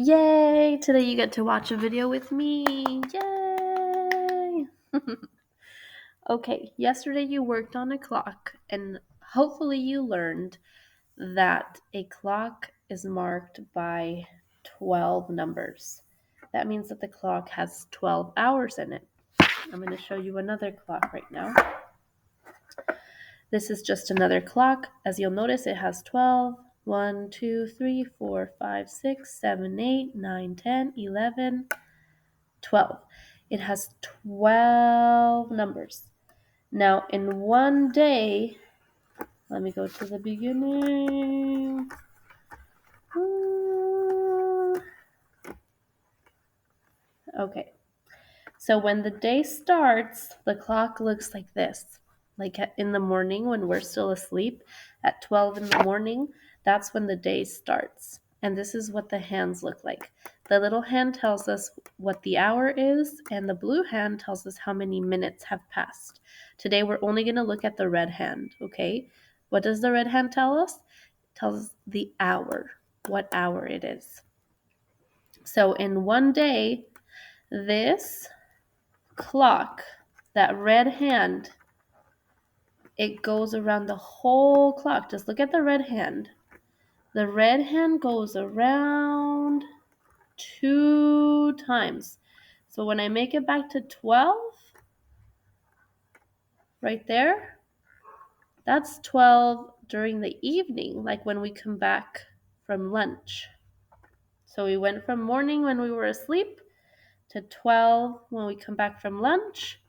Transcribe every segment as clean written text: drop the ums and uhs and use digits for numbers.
Yay! Today you get to watch a video with me. Yay! Okay, yesterday you worked on a clock, and hopefully you learned that a clock is marked by 12 numbers. That means that the clock has 12 hours in it. I'm going to show you another clock right now. This is just another clock. As you'll notice, it has 12. 1, 2, 3, 4, 5, 6, 7, 8, 9, 10, 11, 12. It has 12 numbers. Now, in one day, let me go to the beginning. Okay, so when the day starts, the clock looks like this. Like in the morning when we're still asleep, at 12 in the morning, that's when the day starts. And this is what the hands look like. The little hand tells us what the hour is, and the blue hand tells us how many minutes have passed. Today we're only going to look at the red hand, okay? What does the red hand tell us? It tells us the hour, what hour it is. So in one day, this clock, that red hand, it goes around the whole clock. Just look at the red hand. The red hand goes around 2 times. So when I make it back to 12, right there, that's 12 during the evening, like when we come back from lunch. So we went from morning when we were asleep to 12 when we come back from lunch.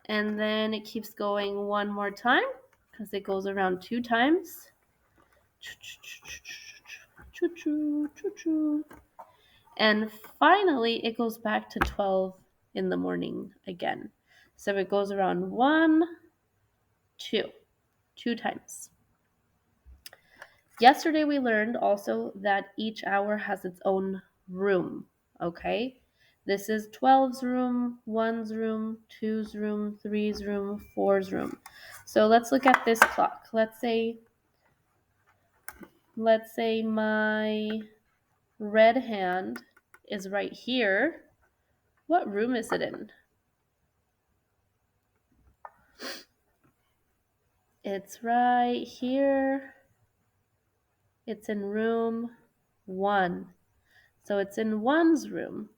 And then it keeps going one more time because it goes around 2 times. And finally, it goes back to 12 in the morning again. So it goes around 1, 2 times. Yesterday, we learned also that each hour has its own room, okay? This is 12's room, 1's room, 2's room, 3's room, 4's room. So let's look at this clock. Let's say my red hand is right here. What room is it in? It's right here. It's in room 1. So it's in 1's room.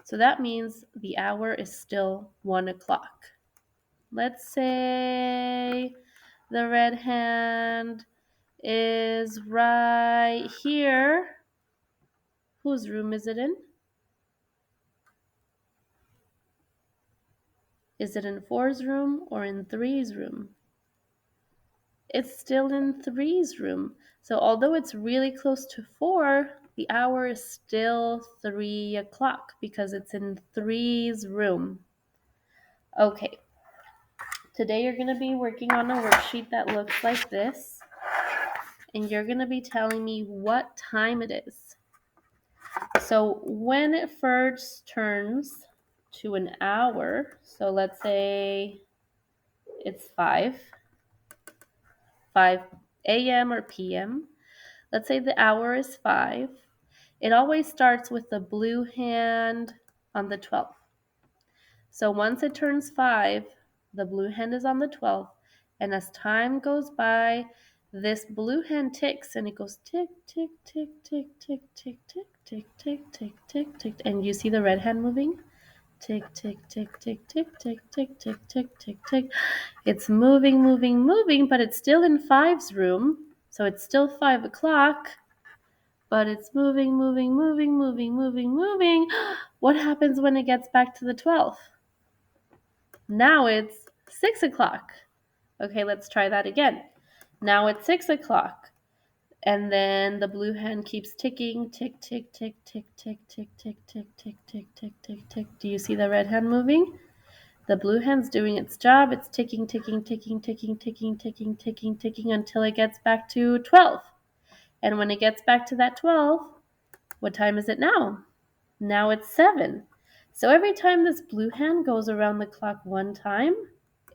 So that means the hour is still 1 o'clock. Let's say the red hand is right here. Whose room is it in? Is it in 4's room or in 3's room? It's still in 3's room. So although it's really close to 4, the hour is still 3 o'clock because it's in 3's room. Okay. Today you're going to be working on a worksheet that looks like this. And you're going to be telling me what time it is. So when it first turns to an hour, so let's say it's 5 a.m. or p.m. Let's say the hour is 5. It always starts with the blue hand on the 12th. So once it turns 5, the blue hand is on the 12th. And as time goes by, this blue hand ticks and it goes tick, tick, tick, tick, tick, tick, tick, tick, tick, tick, tick, tick. And you see the red hand moving? Tick, tick, tick, tick, tick, tick, tick, tick, tick, tick, tick. It's moving, moving, moving, but it's still in 5's room. So it's still 5 o'clock, but it's moving, moving, moving, moving, moving, moving. What happens when it gets back to the 12th? Now it's 6 o'clock. Okay, let's try that again. Now it's 6 o'clock. And then the blue hand keeps ticking, tick, tick, tick, tick, tick, tick, tick, tick, tick, tick, tick, tick, tick. Do you see the red hand moving? The blue hand's doing its job. It's ticking, ticking, ticking, ticking, ticking, ticking, ticking, ticking until it gets back to 12. And when it gets back to that 12, what time is it now? Now it's 7. So every time this blue hand goes around the clock one time,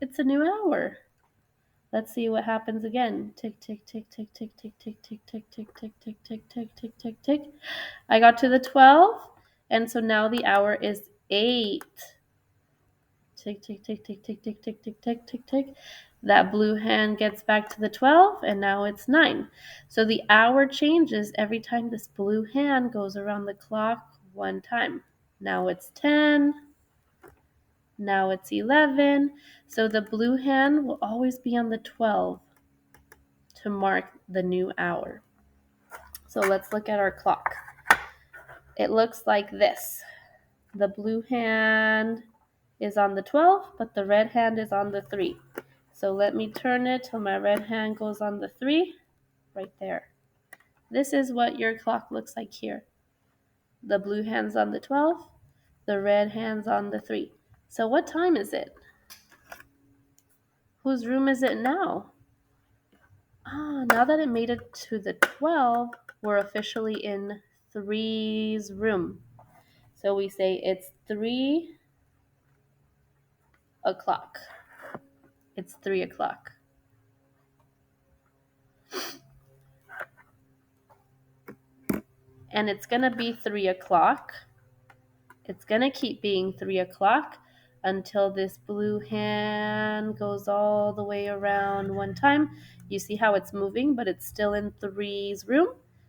it's a new hour. Let's see what happens again. Tick, tick, tick, tick, tick, tick, tick, tick, tick, tick, tick, tick, tick, tick, tick, tick, tick. I got to the 12, and so now the hour is 8. Tick, tick, tick, tick, tick, tick, tick, tick, tick, tick, tick. That blue hand gets back to the 12, and now it's 9. So the hour changes every time this blue hand goes around the clock one time. Now it's 10. Now it's 11. So the blue hand will always be on the 12 to mark the new hour. So let's look at our clock. It looks like this. The blue hand is on the 12, but the red hand is on the 3. So let me turn it till my red hand goes on the 3, right there. This is what your clock looks like here. The blue hand's on the 12, the red hand's on the 3. So what time is it? Whose room is it now? Now that it made it to the 12, we're officially in 3's room. So we say it's 3 o'clock. It's 3 o'clock. And it's going to be 3 o'clock. It's going to keep being 3 o'clock until this blue hand goes all the way around one time. You see how it's moving, but it's still in 3's room.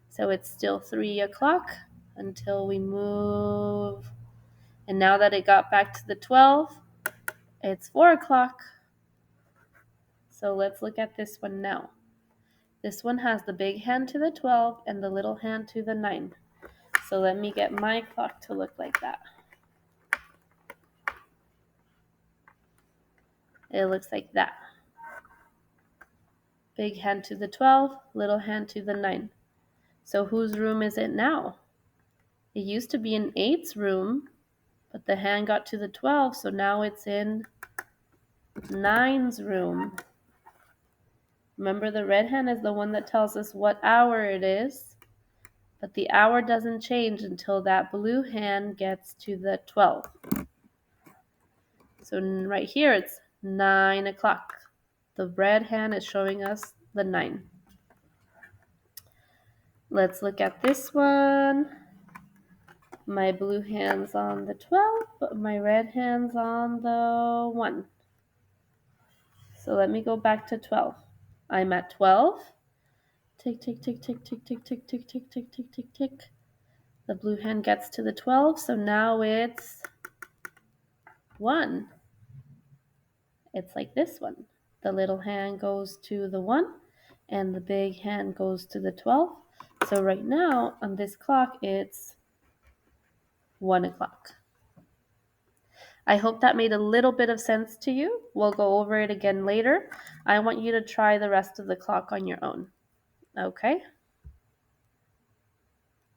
So it's still 3 o'clock until we move. And now that it got back to the 12, it's 4 o'clock. So let's look at this one now. This one has the big hand to the 12 and the little hand to the 9. So let me get my clock to look like that. It looks like that. Big hand to the 12, little hand to the 9. So whose room is it now? It used to be in 8's room, but the hand got to the 12, so now it's in 9's room. Remember, the red hand is the one that tells us what hour it is, but the hour doesn't change until that blue hand gets to the 12. So right here, it's 9 o'clock. The red hand is showing us the 9. Let's look at this one. My blue hand's on the 12, but my red hand's on the 1. So let me go back to 12. I'm at 12. Tick, tick, tick, tick, tick, tick, tick, tick, tick, tick, tick, tick, tick. The blue hand gets to the 12, so now it's 1. It's like this one. The little hand goes to the 1, and the big hand goes to the 12. So right now, on this clock, it's 1 o'clock. I hope that made a little bit of sense to you. We'll go over it again later. I want you to try the rest of the clock on your own. Okay?